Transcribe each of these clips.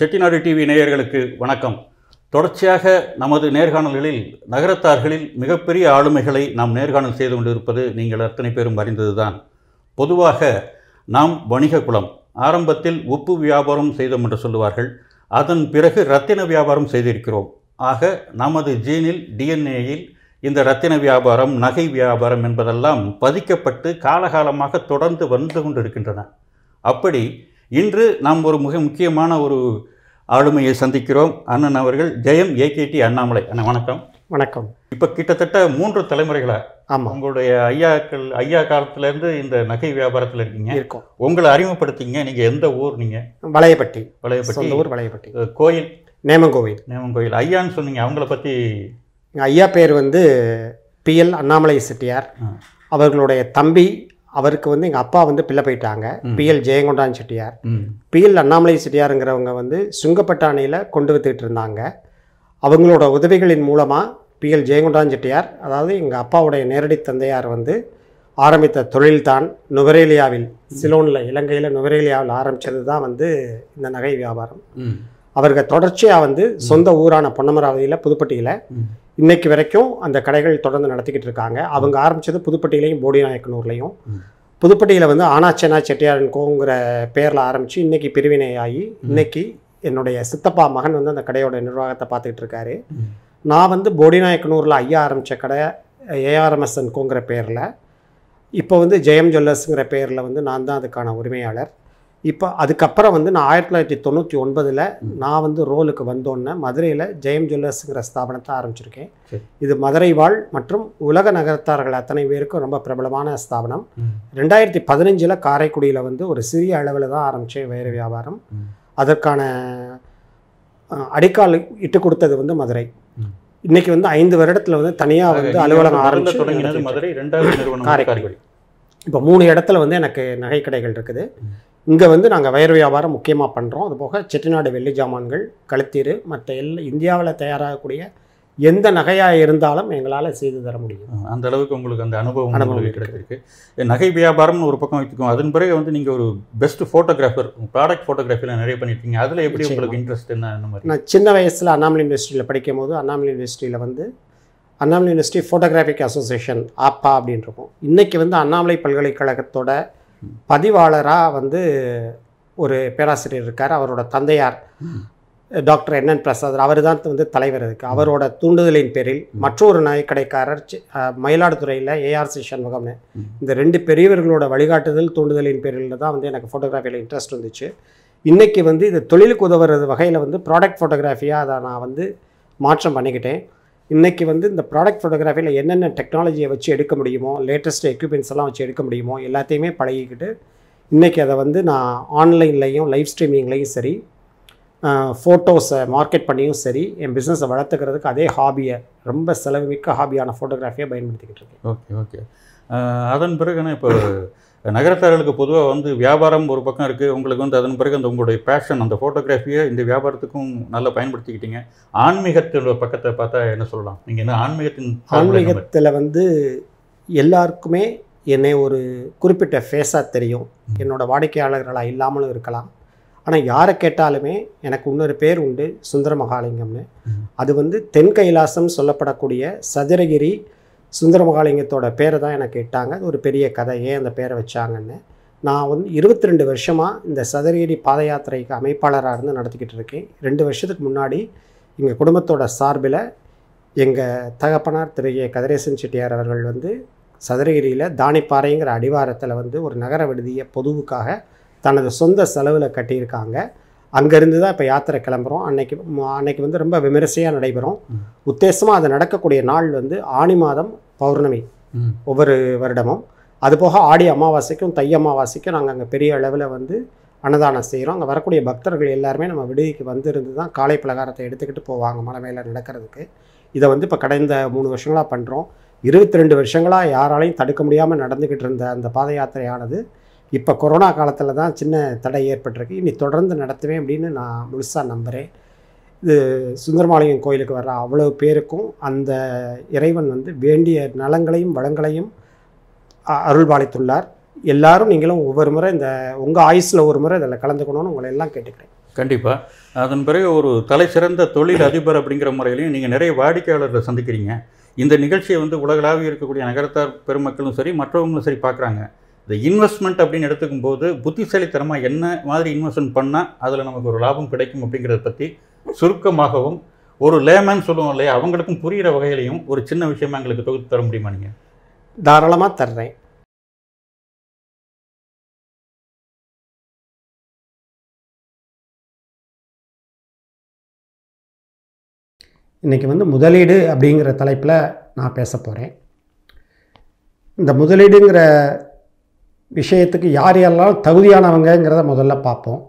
Chettinad TV நேயர்களுக்கு வணக்கம். தொடர்ச்சியாக நமது நேர்காணல்களில் நகரத்தார்களில் மிகப்பெரிய ஆளுமைகளை நாம் நேர்காணல் செய்து கொண்டிருப்பது நீங்கள் அத்தனை பேரும் அறிந்ததுதான். பொதுவாக நாம் வணிக குலம், ஆரம்பத்தில் உப்பு வியாபாரம் செய்தோம் என்று சொல்லுவார்கள். அதன் பிறகு இரத்தின வியாபாரம் செய்திருக்கிறோம். ஆக நமது ஜீனில், டிஎன்ஏயில் இந்த இரத்தின வியாபாரம், நகை வியாபாரம் என்பதெல்லாம் பதிக்கப்பட்டு காலகாலமாக தொடர்ந்து வந்து கொண்டிருக்கின்றன. அப்படி இன்று நாம் ஒரு மிக முக்கியமான ஒரு ஆளுமையை சந்திக்கிறோம். அண்ணன் அவர்கள் ஜெயம் ஏகேடி அண்ணாமலை. அண்ணா வணக்கம். வணக்கம். இப்போ கிட்டத்தட்ட 3 தலைமுறைகளாக ஆமாம், உங்களுடைய ஐயா காலத்திலேருந்து இந்த நகை வியாபாரத்தில் இருக்கீங்க. இருக்கும். உங்களை அறிமுகப்படுத்திங்க. நீங்கள் எந்த ஊர்? நீங்கள் வளையப்பட்டி. வளையப்பட்டி ஊர் வளையப்பட்டி. கோயில் நேமங்கோவில். நேமங்கோயில். ஐயான்னு சொன்னீங்க, அவங்கள பற்றி? எங்கள் ஐயா பேர் வந்து பிஎல் அண்ணாமலை செட்டியார். அவர்களுடைய தம்பி, அவருக்கு வந்து எங்கள் அப்பா வந்து பிள்ளை போயிட்டாங்க, பிஎல் ஜெயங்கொண்டான் செட்டியார். பிஎல் அண்ணாமலை செட்டியாருங்கிறவங்க வந்து சுங்கப்பட்டாணியில் கொண்டு வந்துக்கிட்டு இருந்தாங்க. அவங்களோட உதவிகளின் மூலமாக பிஎல் ஜெயங்கொண்டான் செட்டியார், அதாவது எங்கள் அப்பாவுடைய நேரடி தந்தையார் வந்து ஆரம்பித்த தொழில்தான் நுவரேலியாவில், சிலோனில், இலங்கையில் நுவரேலியாவில் ஆரம்பித்தது தான் வந்து இந்த நகை வியாபாரம். அவர்கள் தொடர்ச்சியாக வந்து சொந்த ஊரான பொன்னமராவதியில், புதுப்பட்டியில் இன்னைக்கு வரைக்கும் அந்த கடைகள் தொடர்ந்து நடத்திக்கிட்டு இருக்காங்க. அவங்க ஆரம்பித்தது புதுப்பட்டியிலையும் போடிநாயக்கனூர்லையும். புதுப்பட்டியில் வந்து ஆனாச்சனா செட்டியார்கோங்கிற பேரில் ஆரம்பித்து இன்றைக்கி பிரிவினையாகி இன்னைக்கு என்னுடைய சித்தப்பா மகன் வந்து அந்த கடையோட நிர்வாகத்தை பார்த்துக்கிட்டு இருக்காரு. நான் வந்து போடிநாயக்கனூரில் ஐயா ஆரம்பித்த கடை ஏஆர்எம்எஸ்என்கோங்கிற பேரில், இப்போ வந்து ஜெயம் ஜுவல்லர்ஸுங்கிற பேரில் வந்து நான் தான் அதுக்கான உரிமையாளர். இப்போ அதுக்கப்புறம் வந்து நான் 1999 நான் வந்து ரோலுக்கு வந்தோன்னே மதுரையில் ஜெயம் ஜுவல்லர்ஸுங்கிற ஸ்தாபனத்தை ஆரம்பிச்சிருக்கேன். இது மதுரை வாழ் மற்றும் உலக நகரத்தார்கள் அத்தனை பேருக்கும் ரொம்ப பிரபலமான ஸ்தாபனம். 2015 காரைக்குடியில் வந்து ஒரு சிறிய அளவில் தான் ஆரம்பித்தேன் வேறு வியாபாரம். அதற்கான அடிக்கால் இட்டு கொடுத்தது வந்து மதுரை. இன்னைக்கு வந்து 5 வருடத்தில் வந்து தனியாக வந்து அலுவலகம் ஆரம்பிச்சு தொடங்கினது மதுரை, 2வது நிறுவனம் காரைக்குடி. இப்போ 3 இடத்துல வந்து எனக்கு நகைக்கடைகள் இருக்குது. இங்கே வந்து நாங்கள் வயர் வியாபாரம் முக்கியமாக பண்ணுறோம். அதுபோக செட்டிநாடு வெள்ளி ஜாமான்கள், கழுத்தீரு, மற்ற இந்தியாவில் தயாராகக்கூடிய எந்த நகையாக இருந்தாலும் எங்களால் செய்து தர முடியும். அந்த அளவுக்கு உங்களுக்கு அந்த அனுபவம் கிடைச்சிருக்கு. நகை வியாபாரம்னு ஒரு பக்கம் வச்சுக்கோம். அதன் பிறகு வந்து நீங்கள் ஒரு பெஸ்ட் ஃபோட்டோகிராஃபர், ப்ராடக்ட் ஃபோட்டோகிராஃபியில் நிறைய பண்ணியிருக்கீங்க. அதில் எப்படி உங்களுக்கு இன்ட்ரெஸ்ட் என்ன? மாதிரி நான் சின்ன வயசில் அண்ணாமலை யூனிவர்சிட்டியில் படிக்கும் போது, அண்ணாமலை யூனிவர்சிட்டியில் வந்து அண்ணாமலை யூனிவர்சிட்டி ஃபோட்டோகிராஃபிக் அசோசியேஷன் ஆப்பா அப்படின்னு இருக்கும். இன்றைக்கி வந்து அண்ணாமலை பல்கலைக்கழகத்தோட பதிவாளராக வந்து ஒரு பேராசிரியர் இருக்கார். அவரோட தந்தையார் டாக்டர் என்என் பிரசாத், அவர் தான் வந்து தலைவர். இருக்கு அவரோட தூண்டுதலின் பேரில் மற்றொரு நகைக்கடைக்காரர் மயிலாடுதுறையில் ஏஆர்சி சண்முகம்னு, இந்த 2 பெரியவர்களோட வழிகாட்டுதல் தூண்டுதலின் பேரில் தான் வந்து எனக்கு ஃபோட்டோகிராஃபியில் இன்ட்ரெஸ்ட் வந்துச்சு. இன்றைக்கி வந்து இது தொழிலுக்கு உதவுறது வகையில் வந்து ப்ராடக்ட் ஃபோட்டோகிராஃபியாக அதை நான் வந்து மாற்றம் பண்ணிக்கிட்டேன். இன்றைக்கி வந்து இந்த ப்ராடக்ட் ஃபோட்டோகிராஃபியில் என்னென்ன டெக்னாலஜியை வச்சு எடுக்க முடியுமோ, லேட்டஸ்ட் எக்யூப்மெண்ட்ஸ் எல்லாம் வச்சு எடுக்க முடியுமோ எல்லாத்தையுமே பழகிக்கிட்டு இன்றைக்கி அதை வந்து நான் ஆன்லைன்லையும் லைவ் ஸ்ட்ரீமிங்லேயும் சரி, ஃபோட்டோஸை மார்க்கெட் பண்ணியும் சரி, என் பிஸ்னஸை வளர்த்துக்கிறதுக்கு அதே ஹாபியை, ரொம்ப செலவுமிக்க ஹாபியான ஃபோட்டோகிராஃபியை பயன்படுத்திக்கிட்டு இருக்கேன். Okay okay. அதன் பிறகுனா இப்போ நகரத்தார்களுக்கு பொதுவாக வந்து வியாபாரம் ஒரு பக்கம் இருக்குது, உங்களுக்கு வந்து அதன் பிறகு அந்த உங்களுடைய பேஷன், அந்த ஃபோட்டோகிராஃபியை இந்த வியாபாரத்துக்கும் நல்லா பயன்படுத்திக்கிட்டீங்க. ஆன்மீகத்தினோட பக்கத்தை பார்த்தா என்ன சொல்லலாம்? நீங்கள் என்ன ஆன்மீகத்தில் வந்து எல்லாருக்குமே என்னை ஒரு குறிப்பிட்ட ஃபேஸாக தெரியும். என்னோடய வாடிக்கையாளர்களாக இல்லாமலும் இருக்கலாம். ஆனால் யாரை கேட்டாலுமே எனக்கு இன்னொரு பேர் உண்டு, சுந்தர மகாலிங்கம்னு. அது வந்து தென் கைலாசம் சொல்லப்படக்கூடிய சதுரகிரி சுந்தர மகாலிங்கத்தோட பேரை தான் எனக்கு இட்டாங்க. அது ஒரு பெரிய கதை, ஏன் அந்த பேரை வச்சாங்கன்னு. நான் வந்து 22 வருஷமாக இந்த சதுரகிரி பாத யாத்திரைக்கு அமைப்பாளராக இருந்து நடத்திக்கிட்டு இருக்கேன். 2 வருஷத்துக்கு முன்னாடி எங்கள் குடும்பத்தோட சார்பில் எங்கள் தகப்பனார் திரு ஏ கதிரேசன் செட்டியார் அவர்கள் வந்து சதுரகிரியில் தானிப்பாறைங்கிற அடிவாரத்தில் வந்து ஒரு நகர விடுதியை பொதுவுக்காக தனது சொந்த செலவில் கட்டியிருக்காங்க. அங்கேருந்து தான் இப்போ யாத்திரை கிளம்புறோம். அன்னைக்கு வந்து ரொம்ப விமரிசையாக நடைபெறும். உத்தேசமாக அது நடக்கக்கூடிய நாள் வந்து ஆனி மாதம் பௌர்ணமி ஒவ்வொரு வருடமும். அதுபோக ஆடி அமாவாசைக்கும் தை அமாவாசைக்கும் நாங்கள் அங்கே பெரிய அளவில் வந்து அன்னதானம் செய்கிறோம். அங்கே வரக்கூடிய பக்தர்கள் எல்லாருமே நம்ம விடுதிக்கு வந்துருந்து தான் காலை பலகாரத்தை எடுத்துக்கிட்டு போவாங்க மலை மேலே நடக்கிறதுக்கு. இதை வந்து இப்போ கடந்த 3 வருஷங்களாக பண்ணுறோம். 22 வருஷங்களாக யாராலையும் தடுக்க முடியாமல் நடந்துக்கிட்டு இருந்த அந்த பாத யாத்திரையானது இப்போ கொரோனா காலத்தில் தான் சின்ன தடை ஏற்பட்டிருக்கு. இனி தொடர்ந்து நடத்துவேன் அப்படின்னு நான் முழுசாக நம்புகிறேன். இது சுந்தரமாலியம் கோயிலுக்கு வர்ற அவ்வளோ பேருக்கும் அந்த இறைவன் வந்து வேண்டிய நலங்களையும் வளங்களையும் அருள்பாலித்துள்ளார். எல்லாரும் நீங்களும் ஒவ்வொரு முறை இந்த உங்கள் ஆயுஸில் ஒரு முறை இதில் கலந்துக்கணும்னு உங்களை எல்லாம் கேட்டுக்கிறேன். கண்டிப்பாக. அதன் பிறகு ஒரு தலை சிறந்த தொழில் அதிபர் அப்படிங்கிற முறையிலையும் நீங்கள் நிறைய வாடிக்கையாளர்களை சந்திக்கிறீங்க. இந்த நிகழ்ச்சியை உலகளாவிய இருக்கக்கூடிய நகரத்தார் பெருமக்களும் சரி, மற்றவங்களும் சரி பார்க்குறாங்க. இந்த இன்வெஸ்ட்மெண்ட் அப்படின்னு எடுத்துக்கும் போது புத்திசாலித்தனமாக என்ன மாதிரி இன்வெஸ்ட்மெண்ட் பண்ணால் அதில் நமக்கு ஒரு லாபம் கிடைக்கும் அப்படிங்கிறத பற்றி சுருக்கமாகவும் ஒரு லேமன் சொல்லுவோம் இல்லையா, அவங்களுக்கும் புரிகிற வகையிலையும் ஒரு சின்ன விஷயமா எங்களுக்கு தொகுத்து தர முடியுமா நீங்கள்? தாராளமாக தர்றேன். இன்றைக்கி முதலீடு அப்படிங்கிற தலைப்பில் நான் பேச போகிறேன். இந்த முதலீடுங்கிற விஷயத்துக்கு யார் யாரெல்லாம் தகுதியானவங்கிறத முதல்ல பார்ப்போம்.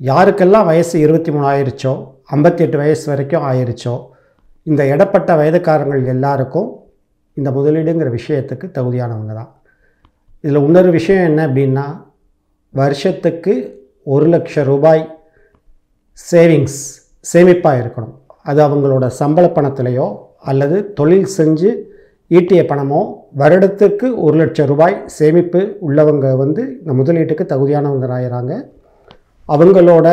யாருக்கெல்லாம் வயசு 23 ஆயிருச்சோ, 58 வயசு வரைக்கும் ஆயிருச்சோ, இந்த இடப்பட்ட வயதுக்காரங்கள் எல்லாருக்கும் இந்த முதலீடுங்கிற விஷயத்துக்கு தகுதியானவங்க தான். இதில் இன்னொரு விஷயம் என்ன அப்படின்னா, வருஷத்துக்கு 1 லட்சம் ரூபாய் சேமிப்பாக இருக்கணும். அது அவங்களோட சம்பள பணத்திலையோ அல்லது தொழில் செஞ்சு ஈட்டிய பணமோ வருடத்துக்கு 1 லட்சம் ரூபாய் சேமிப்பு உள்ளவங்க இந்த முதலீட்டுக்கு தகுதியானவங்கராகிறாங்க. அவங்களோட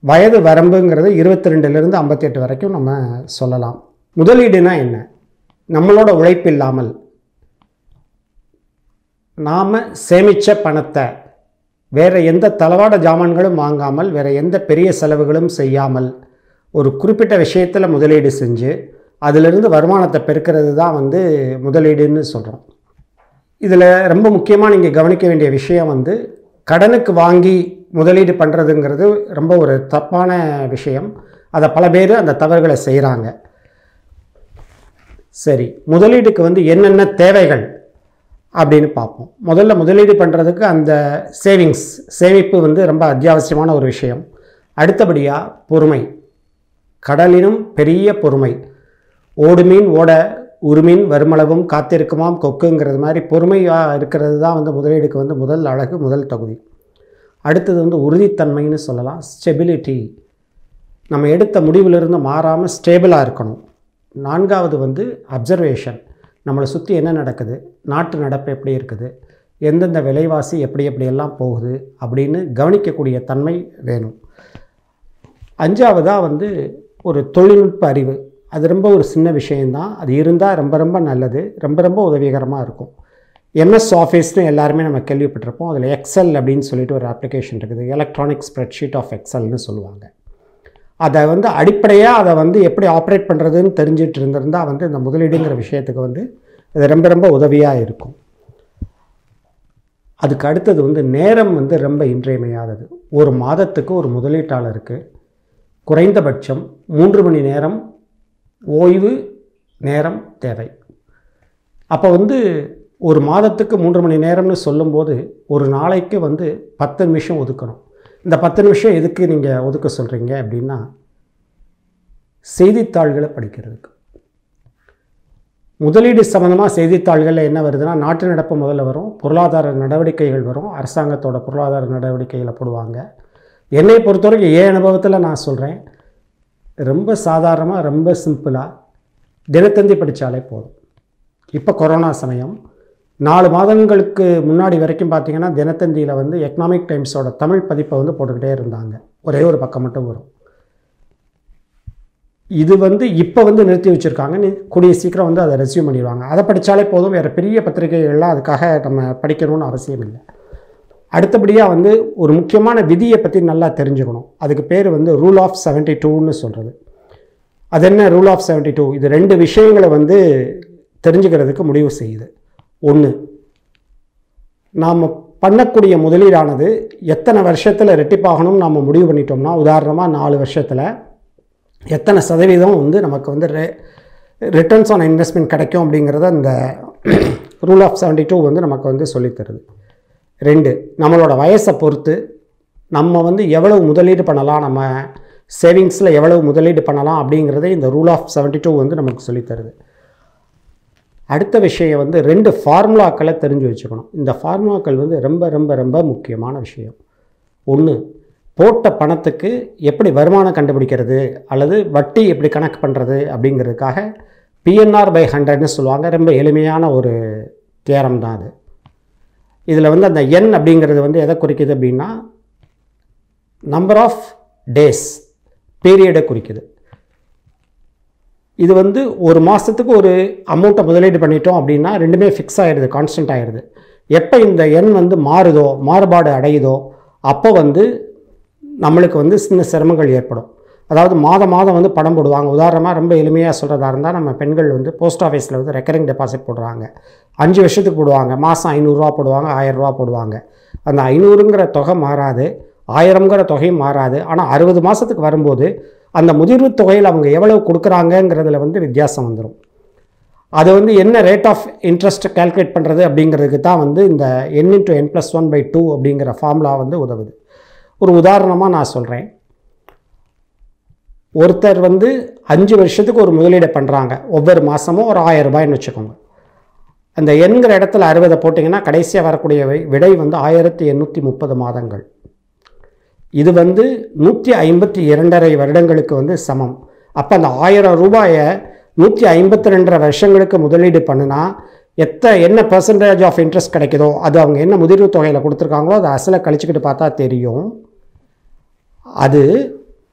வயது வரம்புங்கிறது 22லேருந்து 58 வரைக்கும் நம்ம சொல்லலாம். முதலீடுனா என்ன? நம்மளோட உழைப்பு இல்லாமல் நாம் சேமித்த பணத்தை வேறு எந்த தளவாட ஜாமான்களும் வாங்காமல், வேறு எந்த பெரிய செலவுகளும் செய்யாமல் ஒரு குறிப்பிட்ட விஷயத்தில் முதலீடு செஞ்சு அதிலிருந்து வருமானத்தை பெருக்கிறது தான் முதலீடுன்னு சொல்கிறோம். இதில் ரொம்ப முக்கியமாக நீங்கள் கவனிக்க வேண்டிய விஷயம் கடனுக்கு வாங்கி முதலீடு பண்ணுறதுங்கிறது ரொம்ப ஒரு தப்பான விஷயம். அதை பல பேர் அந்த தவறுகளை செய்கிறாங்க. சரி, முதலீடுக்கு என்னென்ன தேவைகள் அப்படின்னு பார்ப்போம். முதல்ல முதலீடு பண்ணுறதுக்கு அந்த சேமிப்பு ரொம்ப அத்தியாவசியமான ஒரு விஷயம். அடுத்தபடியாக பொறுமை, கடலினும் பெரிய பொறுமை. ஓடுமீன் ஓட உருமீன் வருமளவும் காத்திருக்குமாம் கொக்குங்கிறது மாதிரி பொறுமையாக இருக்கிறது தான் முதலீடுக்கு முதல் அழகு, முதல் தகுதி. அடுத்தது உறுதித்தன்மைன்னு சொல்லலாம், ஸ்டெபிலிட்டி. நம்ம எடுத்த முடிவிலிருந்து மாறாமல் ஸ்டேபிளாக இருக்கணும். நான்காவது அப்சர்வேஷன். நம்மளை சுற்றி என்ன நடக்குது, நாட்டு நடப்பு எப்படி இருக்குது, எந்தெந்த விலைவாசி எப்படியெல்லாம் போகுது அப்படின்னு கவனிக்கக்கூடிய தன்மை வேணும். அஞ்சாவதாக ஒரு தொழில்நுட்ப அறிவு. அது ரொம்ப ஒரு சின்ன விஷயந்தான். அது இருந்தால் ரொம்ப ரொம்ப நல்லது, ரொம்ப உதவிகரமாக இருக்கும். எம்எஸ் ஆஃபீஸ்னு எல்லாருமே நம்ம கேள்விப்பட்டிருப்போம். அதில் எக்ஸல் அப்படின்னு சொல்லிட்டு ஒரு அப்ளிகேஷன் இருக்குது, எலக்ட்ரானிக் ஸ்ப்ரெட்ஷீட் ஆஃப் எக்ஸல்னு சொல்லுவாங்க. அதை அடிப்படையாக அதை எப்படி ஆப்ரேட் பண்ணுறதுன்னு தெரிஞ்சிட்டு இருந்திருந்தால் இந்த முதலீடுங்கிற விஷயத்துக்கு இது ரொம்ப உதவியாக இருக்கும். அதுக்கு அடுத்தது நேரம் ரொம்ப இன்றியமையாதது. ஒரு மாதத்துக்கு ஒரு முதலீட்டாளருக்கு குறைந்தபட்சம் 3 மணி நேரம் ஓய்வு நேரம் தேவை. அப்போ ஒரு மாதத்துக்கு 3 மணி நேரம்னு சொல்லும்போது ஒரு நாளைக்கு 10 நிமிஷம் ஒதுக்கணும். இந்த 10 நிமிஷம் எதுக்கு நீங்கள் ஒதுக்க சொல்கிறீங்க அப்படின்னா, செய்தித்தாள்களை படிக்கிறதுக்கு. முதலீடு சம்மந்தமாக செய்தித்தாள்களில் என்ன வருதுன்னா, நாட்டு நடப்பு முதல்ல வரும், பொருளாதார நடவடிக்கைகள் வரும், அரசாங்கத்தோட பொருளாதார நடவடிக்கைகளை போடுவாங்க. என்னை பொறுத்தவரைக்கும் என் அனுபவத்தில் நான் சொல்கிறேன், ரொம்ப சாதாரணமாக ரொம்ப சிம்பிளாக தினத்தந்தி படித்தாலே போதும். இப்போ கொரோனா சமயம் 4 மாதங்களுக்கு முன்னாடி வரைக்கும் பார்த்திங்கன்னா தினத்தந்தியில் எக்கனாமிக் டைம்ஸோட தமிழ் பதிப்பை போட்டுக்கிட்டே இருந்தாங்க. ஒரே ஒரு பக்கம் மட்டும் வரும். இது இப்போ நிறுத்தி வச்சுருக்காங்க. கூடிய சீக்கிரம் அதை ரெஸ்யூம் பண்ணிடுவாங்க. அதை படித்தாலே போதும். வேறு பெரிய பத்திரிகைகள்லாம் அதுக்காக நம்ம படிக்கணும்னு அவசியம் இல்லை. அடுத்தபடியாக ஒரு முக்கியமான விதியை பற்றி நல்லா தெரிஞ்சுக்கணும். அதுக்கு பேர் ரூல் ஆஃப் 72ன்னு சொல்கிறது. அது என்ன ரூல் ஆஃப் 72? இது 2 விஷயங்களை தெரிஞ்சுக்கிறதுக்கு முடிவு செய்யுது. ஒன்று, நாம் பண்ணக்கூடிய முதலீடானது எத்தனை வருஷத்தில் ரெட்டிப்பாகணும்னு நாம் முடிவு பண்ணிட்டோம்னா, உதாரணமாக 4 வருஷத்தில் எத்தனை சதவீதம் நமக்கு ரிட்டர்ன்ஸ் ஆன் இன்வெஸ்ட்மெண்ட் கிடைக்கும் அப்படிங்கிறத இந்த ரூல் ஆஃப் 72 நமக்கு சொல்லித்தருது. 2, நம்மளோட வயசை பொறுத்து நம்ம எவ்வளவு முதலீடு பண்ணலாம், நம்ம சேவிங்ஸில் எவ்வளவு முதலீடு பண்ணலாம் அப்படிங்கிறதே இந்த ரூல் ஆஃப் 72 நமக்கு சொல்லித்தருது. அடுத்த விஷயம் 2 ஃபார்முலாக்களை தெரிஞ்சு வச்சுக்கணும். இந்த ஃபார்முலாக்கள் ரொம்ப ரொம்ப ரொம்ப முக்கியமான விஷயம். ஒன்று, போட்ட பணத்துக்கு எப்படி வருமானம் கண்டுபிடிக்கிறது அல்லது வட்டி எப்படி கணக்கு பண்ணுறது அப்படிங்கிறதுக்காக PNR/100ன்னு சொல்லுவாங்க. ரொம்ப எளிமையான ஒரு தியரம் தான் அது. இதில் அந்த எண் அப்படிங்கிறது எதை குறிக்குது அப்படின்னா, நம்பர் ஆஃப் டேஸ் பீரியடை குறிக்குது. இது வந்து ஒரு மாதத்துக்கு ஒரு அமௌண்ட்டை முதலீடு பண்ணிட்டோம் அப்படின்னா ரெண்டுமே ஃபிக்ஸ் ஆகிடுது, கான்ஸ்டன்ட் ஆகிடுது. எப்போ இந்த எண் வந்து மாறுதோ, மாறுபாடு அடையுதோ, அப்போ வந்து நம்மளுக்கு வந்து சின்ன சிரமங்கள் ஏற்படும். அதாவது மாதம் வந்து பணம் போடுவாங்க. உதாரணமாக ரொம்ப எளிமையாக சொல்கிறதா இருந்தால், நம்ம பெண்கள் வந்து போஸ்ட் ஆஃபீஸில் வந்து ரெக்கரிங் டெபாசிட் போடுறாங்க. 5 வருஷத்துக்கு போடுவாங்க. மாதம் 500 ரூபா போடுவாங்க, 1000 ரூபா போடுவாங்க. அந்த 500ங்கிற தொகை மாறாது, 1000ங்கிற தொகையும் மாறாது. ஆனால் 60 மாதத்துக்கு வரும்போது அந்த முதிர்வு தொகையில் அவங்க எவ்வளவு கொடுக்குறாங்கங்கிறதுல வந்து வித்தியாசம் வந்துடும். அது வந்து என்ன ரேட் ஆஃப் இன்ட்ரெஸ்ட் கால்குலேட் பண்ணுறது அப்படிங்கிறதுக்கு தான் வந்து இந்த n/n+1/2 அப்படிங்கிற ஃபார்முலா வந்து உதவுது. ஒரு உதாரணமாக நான் சொல்கிறேன். ஒருத்தர் வந்து 5 வருஷத்துக்கு ஒரு முதலீடை பண்ணுறாங்க. ஒவ்வொரு மாதமும் ஒரு 1000 ரூபாய்ன்னு வச்சுக்கோங்க. அந்த எண்கிற இடத்துல 60 போட்டிங்கன்னா கடைசியாக வரக்கூடிய விடை வந்து 1830 மாதங்கள். இது வந்து 152.5 வருடங்களுக்கு வந்து சமம். அப்போ அந்த 1000 ரூபாயை 152 வருஷங்களுக்கு முதலீடு பண்ணுனா என்ன பெர்சன்டேஜ் ஆஃப் இன்ட்ரெஸ்ட் கிடைக்குதோ, அது அவங்க என்ன முதிர்வு தொகையில் கொடுத்துருக்காங்களோ அதை அசலை கழிச்சுக்கிட்டு பார்த்தா தெரியும். அது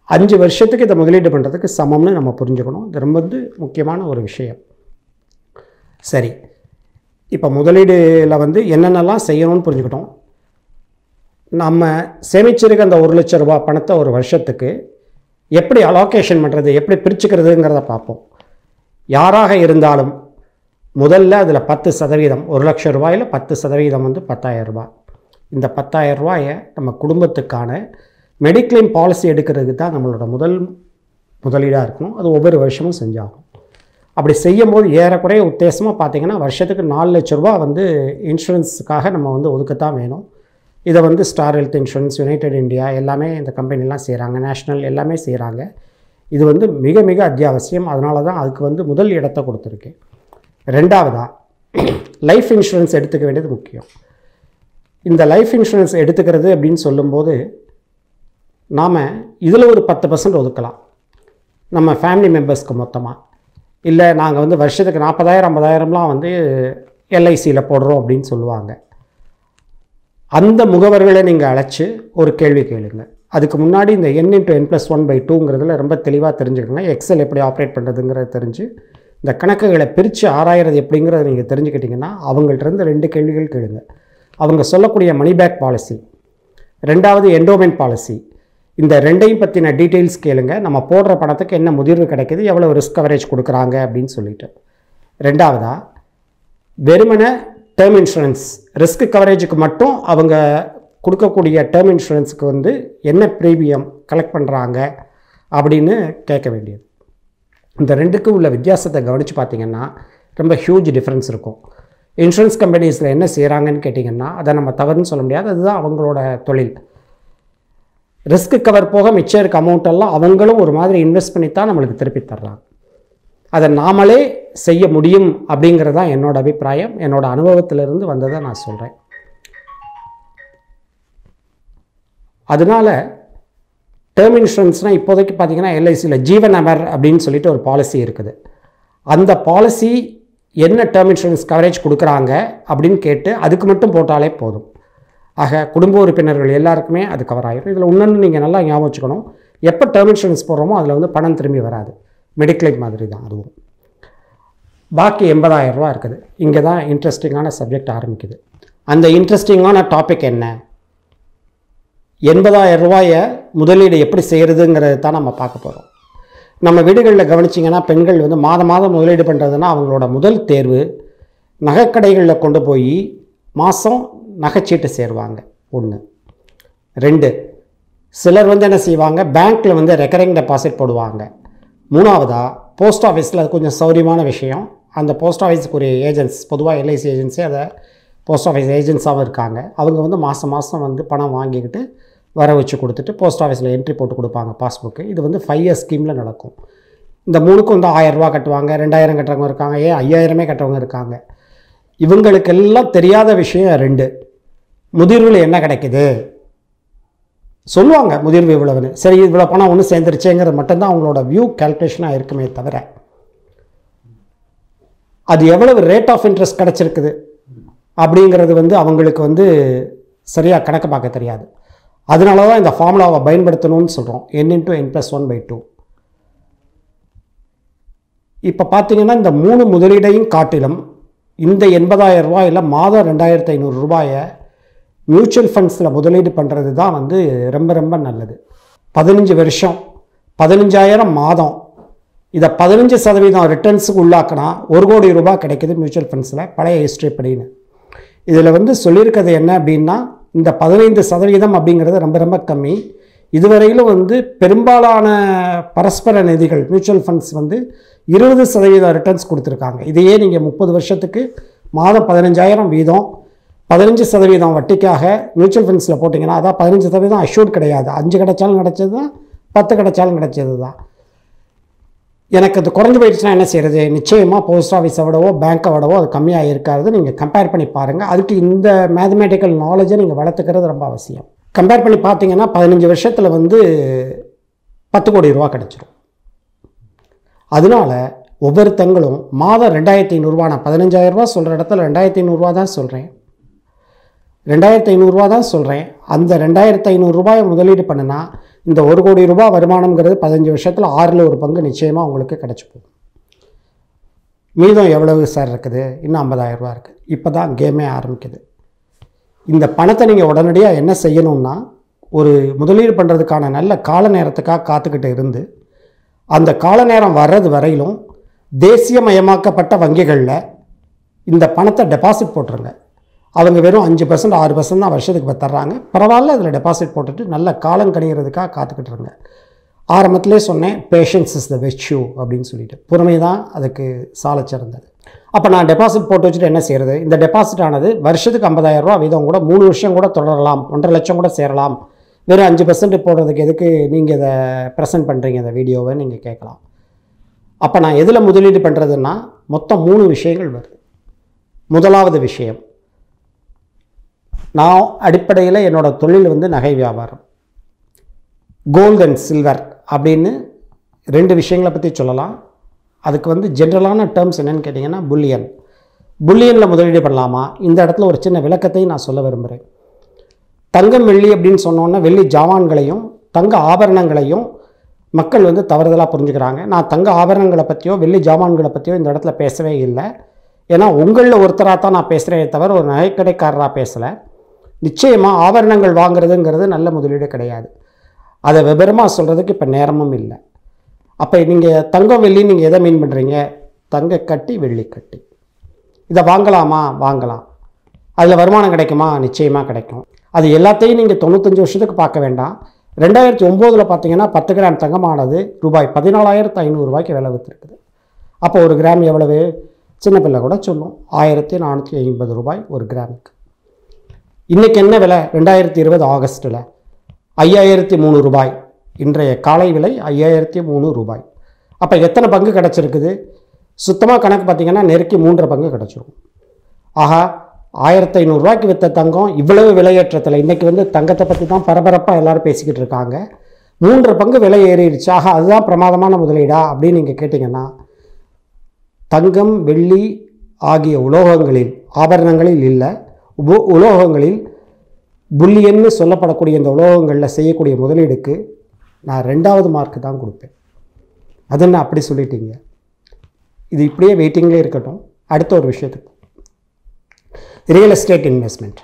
5 வருஷத்துக்கு இதை முதலீடு பண்ணுறதுக்கு சமம்னு நம்ம புரிஞ்சுக்கணும். இது ரொம்ப முக்கியமான ஒரு விஷயம். சரி, இப்போ முதலீடில் வந்து என்னென்னலாம் செய்யணும்னு புரிஞ்சுக்கிட்டோம். நம்ம சேமிச்சிருக்க அந்த 1 லட்ச ரூபா பணத்தை ஒரு வருஷத்துக்கு எப்படி அலோகேஷன் பண்ணுறது, எப்படி பிரிச்சுக்கிறதுங்கிறத பார்ப்போம். யாராக இருந்தாலும் முதல்ல அதில் 10%, 1 லட்ச ரூபாயில் 10% வந்து 10,000 ரூபாய். இந்த 10,000 ரூபாயை நம்ம குடும்பத்துக்கான மெடிக்ளைம் பாலிசி எடுக்கிறதுக்கு தான் நம்மளோட முதலீடாக இருக்கணும். அது ஒவ்வொரு வருஷமும் செஞ்சாகும். அப்படி செய்யும்போது ஏறக்குறைய உத்தேசமாக பார்த்திங்கன்னா வருஷத்துக்கு 4 லட்ச ரூபா வந்து இன்சூரன்ஸுக்காக நம்ம வந்து ஒதுக்கத்தான் வேணும். இதை வந்து star health insurance, United India எல்லாமே இந்த கம்பெனிலாம் செய்கிறாங்க, நேஷ்னல் எல்லாமே செய்கிறாங்க. இது வந்து மிக மிக அத்தியாவசியம். அதனால தான் அதுக்கு வந்து முதல் இடத்தை கொடுத்துருக்கேன். ரெண்டாவதாக லைஃப் இன்சூரன்ஸ் எடுத்துக்க வேண்டியது முக்கியம். இந்த லைஃப் இன்சூரன்ஸ் எடுத்துக்கிறது அப்படின்னு சொல்லும்போது நாம் இதில் ஒரு 10% ஒதுக்கலாம் நம்ம ஃபேமிலி மெம்பர்ஸ்க்கு மொத்தமாக. இல்லை நாங்கள் வந்து வருஷத்துக்கு 40,000 50,000லாம் வந்து எல்ஐசியில் போடுறோம் அப்படின்னு சொல்லுவாங்க. அந்த முகவர்களை நீங்கள் அழைச்சி ஒரு கேள்வி கேளுங்க. அதுக்கு முன்னாடி இந்த n/n+1/2ங்கிறதுல ரொம்ப தெளிவாக தெரிஞ்சுக்கோங்க. எக்ஸல் எப்படி ஆப்ரேட் பண்ணுறதுங்கிறத தெரிஞ்சு இந்த கணக்குகளை பிரித்து ஆராயிறது எப்படிங்கிறத நீங்கள் தெரிஞ்சுக்கிட்டிங்கன்னா அவங்கள்ட்ட 2 கேள்விகள் கேளுங்க. அவங்க சொல்லக்கூடிய மணி பேக் பாலிசி, ரெண்டாவது என்டோமெண்ட் பாலிசி, இந்த ரெண்டையும் பற்றின டீட்டெயில்ஸ் கேளுங்க. நம்ம போடுற பணத்துக்கு என்ன முதிர்வு கிடைக்குது, எவ்வளோ ரிஸ்க் கவரேஜ் கொடுக்குறாங்க அப்படின்னு சொல்லிட்டு. ரெண்டாவதாக வெறுமனை டேர்ம் இன்சூரன்ஸ் ரிஸ்க் கவரேஜுக்கு மட்டும் அவங்க கொடுக்கக்கூடிய டேர்ம் இன்சூரன்ஸுக்கு வந்து என்ன ப்ரீமியம் கலெக்ட் பண்ணுறாங்க அப்படின்னு கேட்க வேண்டியது. இந்த ரெண்டுக்கும் உள்ள வித்தியாசத்தை கவனித்து பார்த்திங்கன்னா ரொம்ப ஹியூஜ் டிஃப்ரென்ஸ் இருக்கும். இன்சூரன்ஸ் கம்பெனிஸில் என்ன செய்கிறாங்கன்னு கேட்டிங்கன்னா அதை நம்ம தவறுன்னு சொல்ல முடியாது, அதுதான் அவங்களோட தொழில். ரிஸ்க் கவர் போக மிச்சம் இருக்க அமௌண்ட்டெல்லாம் அவங்களும் ஒரு மாதிரி இன்வெஸ்ட் பண்ணி தான் நம்மளுக்கு திருப்பி தர்றாங்க. அதை நாமளே செய்ய முடியும் அப்படிங்கிறது தான் என்னோட அபிப்பிராயம். என்னோட அனுபவத்திலிருந்து வந்ததை நான் சொல்கிறேன். அதனால் டேர்ம் இன்சூரன்ஸ்னால் இப்போதைக்கு பார்த்திங்கன்னா எல்ஐசியில் ஜீவன் அமர் அப்படின்னு சொல்லிட்டு ஒரு பாலிசி இருக்குது. அந்த பாலிசி என்ன டேர்ம் இன்சூரன்ஸ் கவரேஜ் கொடுக்குறாங்க அப்படின்னு கேட்டு அதுக்கு மட்டும் போட்டாலே போதும். ஆக குடும்ப உறுப்பினர்கள் எல்லாருக்குமே அது கவர் ஆகிடும். இதில் இன்னொன்று நீங்கள் நல்லா ஞாபகம் வச்சுக்கணும், எப்போ டேர்ம் இன்சூரன்ஸ் போடுறோமோ அதில் வந்து பணம் திரும்பி வராது. மெடிக்ளைம் மாதிரி தான் அதுவும். பாக்கி 80,000 ரூபா இருக்குது. இங்கே தான் இன்ட்ரெஸ்டிங்கான சப்ஜெக்ட் ஆரம்பிக்குது. அந்த இன்ட்ரெஸ்டிங்கான டாபிக் என்ன? 80,000 ரூபாயை முதலீடு எப்படி செய்கிறதுங்கிறது தான் நம்ம பார்க்க போகிறோம். நம்ம வீடுகளில் கவனிச்சிங்கன்னா பெண்கள் வந்து மாதம் முதலீடு பண்ணுறதுன்னா அவங்களோட முதல் தேர்வு நகைக்கடைகளில் கொண்டு போய் மாதம் நகைச்சீட்டு சேருவாங்க. 1. 2, சிலர் வந்து என்ன செய்வாங்க, பேங்க்கில் வந்து ரெக்கரிங் டெபாசிட் போடுவாங்க. 3வதாக போஸ்ட் ஆஃபீஸில் அது கொஞ்சம் சௌரியமான விஷயம். அந்த போஸ்ட் ஆஃபீஸுக்குரிய ஏஜென்ட்ஸ், பொதுவாக எல்ஐசி ஏஜென்சி அதை போஸ்ட் ஆஃபீஸ் ஏஜென்ட்ஸாகவும் இருக்காங்க. அவங்க வந்து மாதம் வந்து பணம் வாங்கிக்கிட்டு வர வச்சு கொடுத்துட்டு போஸ்ட் ஆஃபீஸில் என்ட்ரி போட்டு கொடுப்பாங்க பாஸ்புக்கு. இது வந்து 5 இயர் ஸ்கீமில் நடக்கும். இந்த 3க்கும் வந்து 1000 ரூபா கட்டுவாங்க, 2000 கட்டுறவங்க இருக்காங்க, 5000 கட்டுறவங்க இருக்காங்க. இவங்களுக்கெல்லாம் தெரியாத விஷயம் 2, முதிர்வில் என்ன கிடைக்குது சொல்லுவாங்க. முதிர்வு இவ்வளவுன்னு, சரி இவ்வளோ பணம் ஒன்று சேர்ந்துருச்சேங்கிறது மட்டும்தான் அவங்களோட வியூ கால்குலேஷனாக இருக்குமே தவிர அது எவ்வளவு ரேட் ஆஃப் இன்ட்ரெஸ்ட் கிடச்சிருக்குது அப்படிங்கிறது வந்து அவங்களுக்கு வந்து சரியாக கணக்கு பார்க்க தெரியாது. அதனால தான் இந்த ஃபார்முலாவை பயன்படுத்தணும்னு சொல்கிறோம், n×n+1/2. இப்போ பார்த்தீங்கன்னா இந்த 3 முதலீடையும் காட்டிலும் இந்த 80,000 ரூபாயில் மாதம் 2,500 ரூபாயை மியூச்சுவல் ஃபண்ட்ஸில் முதலீடு பண்ணுறது தான் வந்து ரொம்ப ரொம்ப நல்லது. 15 வருஷம் 15,000 மாதம், இதை 15% ரிட்டர்ன்ஸுக்கு உள்ளாக்கினா 1 கோடி ரூபாய் கிடைக்குது மியூச்சுவல் ஃபண்ட்ஸில் பழைய ஹிஸ்ட்ரி படின்னு. இதில் வந்து சொல்லியிருக்கிறது என்ன அப்படின்னா, இந்த 15% அப்படிங்கிறது ரொம்ப ரொம்ப கம்மி. இதுவரையிலும் வந்து பெரும்பாலான பரஸ்பர நிதிகள் மியூச்சுவல் ஃபண்ட்ஸ் வந்து 20% ரிட்டர்ன்ஸ் கொடுத்துருக்காங்க. இதையே நீங்கள் 30 வருஷத்துக்கு மாதம் 15,000 வீதம் 15% வட்டிக்காக மியூச்சுவல் ஃபண்ட்ஸில் போட்டிங்கன்னா, அதான் 15% அஷ்யூர்ட் கிடையாது. 5 கிடைச்சாலும் கிடைச்சது தான், 10 கிடைச்சாலும் கிடைச்சது தான். எனக்கு அது குறைஞ்சி போயிடுச்சுன்னா என்ன செய்கிறது? நிச்சயமாக போஸ்ட் ஆஃபீஸை விடவோ பேங்க்கை விடவோ அது கம்மியாக இருக்காது. நீங்கள் கம்பேர் பண்ணி பாருங்கள். அதுக்கு இந்த மேத்தமேட்டிக்கல் நாலேஜை நீங்கள் வளர்த்துக்கிறது ரொம்ப அவசியம். கம்பேர் பண்ணி பார்த்தீங்கன்னா 15 வருஷத்தில் வந்து 10 கோடி ரூபா கிடச்சிரும். அதனால் ஒவ்வொருத்தங்களும் மாதம் 2,500 ரூபா, நான் 15,000 ரூபா சொல்கிற இடத்துல 2,500 ரூபா தான் சொல்கிறேன், 2,500 ரூபா தான் சொல்கிறேன். அந்த 2,500 ரூபாயை முதலீடு பண்ணுனா இந்த 1 கோடி ரூபாய் வருமானம்ங்கிறது 15 வருஷத்தில் 6ல் 1 பங்கு நிச்சயமாக உங்களுக்கு கிடச்சி போகும். மீதம் எவ்வளவு சார் இருக்குது? இன்னும் 50,000 ரூபா இருக்குது. இப்போ தான் கேமே ஆரம்பிக்குது. இந்த பணத்தை நீங்கள் உடனடியாக என்ன செய்யணும்னா, ஒரு முதலீடு பண்ணுறதுக்கான நல்ல கால நேரத்துக்காக காத்துக்கிட்டு இருந்து, அந்த கால நேரம் வர்றது வரையிலும் தேசியமயமாக்கப்பட்ட வங்கிகளில் இந்த பணத்தை டெபாசிட் போட்டுருங்க. அவங்க வெறும் 5% 6% தான் வருஷத்துக்கு தர்றாங்க. பரவாயில்ல, அதில் டெபாசிட் போட்டுட்டு நல்ல காலம் கணிகிறதுக்காக காத்துக்கிட்டுருங்க. ஆரம்பத்திலே சொன்னேன், பேஷன்ஸ் இஸ் த வெர்ச்சு அப்படின்னு சொல்லிட்டு. பொறுமை தான் அதுக்கு சால சிறந்தது. அப்போ நான் டெபாசிட் போட்டு வச்சுட்டு என்ன செய்கிறது? இந்த டெபாசிட் ஆனது வருஷத்துக்கு 50,000 ரூபா வீதம் கூட 3 வருஷம் கூட தொடரலாம், 1.5 லட்சம் கூட சேரலாம். வெறும் 5% போடுறதுக்கு எதுக்கு நீங்கள் இதை ப்ரெசென்ட் பண்ணுறீங்க இந்த வீடியோவை நீங்கள் கேட்கலாம். அப்போ நான் எதில் முதலீடு பண்ணுறதுன்னா, மொத்தம் 3 விஷயங்கள் வருது. முதலாவது விஷயம், நான் அடிப்படையில் என்னோடய தொழில் வந்து நகை வியாபாரம், கோல்டு அண்ட் சில்வர் அப்படின்னு 2 விஷயங்களை பற்றி சொல்லலாம். அதுக்கு வந்து ஜென்ரலான டேர்ம்ஸ் என்னென்னு கேட்டிங்கன்னா, புல்லியனில் முதலீடு பண்ணலாமா? இந்த இடத்துல ஒரு சின்ன விளக்கத்தையும் நான் சொல்ல விரும்புகிறேன். தங்கம் வெள்ளி அப்படின்னு சொன்னோன்னா வெள்ளி ஜாமான்களையும் தங்க ஆபரணங்களையும் மக்கள் வந்து தவறுதலாக புரிஞ்சுக்கிறாங்க. நான் தங்க ஆபரணங்களை பற்றியோ வெள்ளி ஜாமான்களை பற்றியோ இந்த இடத்துல பேசவே இல்லை. ஏன்னா உங்களில் ஒருத்தராக தான் நான் பேசுகிறேன் தவிர ஒரு நகைக்கடைக்காரராக பேசலை. நிச்சயமாக ஆபரணங்கள் வாங்குறதுங்கிறது நல்ல முதலீடு கிடையாது. அதை விபரமாக சொல்கிறதுக்கு இப்போ நேரமும் இல்லை. அப்போ நீங்கள் தங்கம் வெள்ளி நீங்கள் எதை மீன் பண்ணுறீங்க? தங்க கட்டி வெள்ளி கட்டி. இதை வாங்கலாமா? வாங்கலாம். அதில் வருமானம் கிடைக்குமா? நிச்சயமாக கிடைக்கும். அது எல்லாத்தையும் நீங்கள் 95 வருஷத்துக்கு பார்க்க வேண்டாம். 2009 பார்த்தீங்கன்னா 10 கிராம் தங்கமானது ரூபாய் 14,500 ரூபாய்க்கு விலை விற்றுருக்குது. அப்போ ஒரு கிராம் எவ்வளவு? சின்ன பிள்ளை கூட சொல்லும், 1,450 ரூபாய் ஒரு கிராமுக்கு. இன்றைக்கி என்ன விலை? 2020 ஆகஸ்ட்டில் 5,003 ரூபாய். இன்றைய காலை விலை 5,003 ரூபாய். அப்போ எத்தனை பங்கு கிடச்சிருக்குது? சுத்தமாக கணக்கு பார்த்திங்கன்னா நெருக்கி 3.5 பங்கு கிடச்சிரும். ஆஹா, 1,500 ரூபாய்க்கு விற்ற தங்கம் இவ்வளவு விலையேற்றத்தில், இன்றைக்கி வந்து தங்கத்தை பற்றி தான் பரபரப்பாக எல்லோரும் பேசிக்கிட்டு இருக்காங்க. 3.5 பங்கு விலை ஏறிடுச்சு. ஆஹா, அதுதான் பிரமாதமான முதலீடா அப்படின்னு நீங்கள் கேட்டிங்கன்னா, தங்கம் வெள்ளி ஆகிய உலோகங்களில், ஆபரணங்களில் இல்லை, உலோகங்களில் புல்லியன்னு சொல்லப்படக்கூடிய இந்த உலோகங்களில் செய்யக்கூடிய முதலீடுக்கு நான் 2வது மார்க்கு தான் கொடுப்பேன். அது என்ன அப்படி சொல்லிட்டீங்க? இது இப்படியே வெயிட்டிங்லேயே இருக்கட்டும். அடுத்த ஒரு விஷயத்துக்கு, ரியல் எஸ்டேட் இன்வெஸ்ட்மெண்ட்.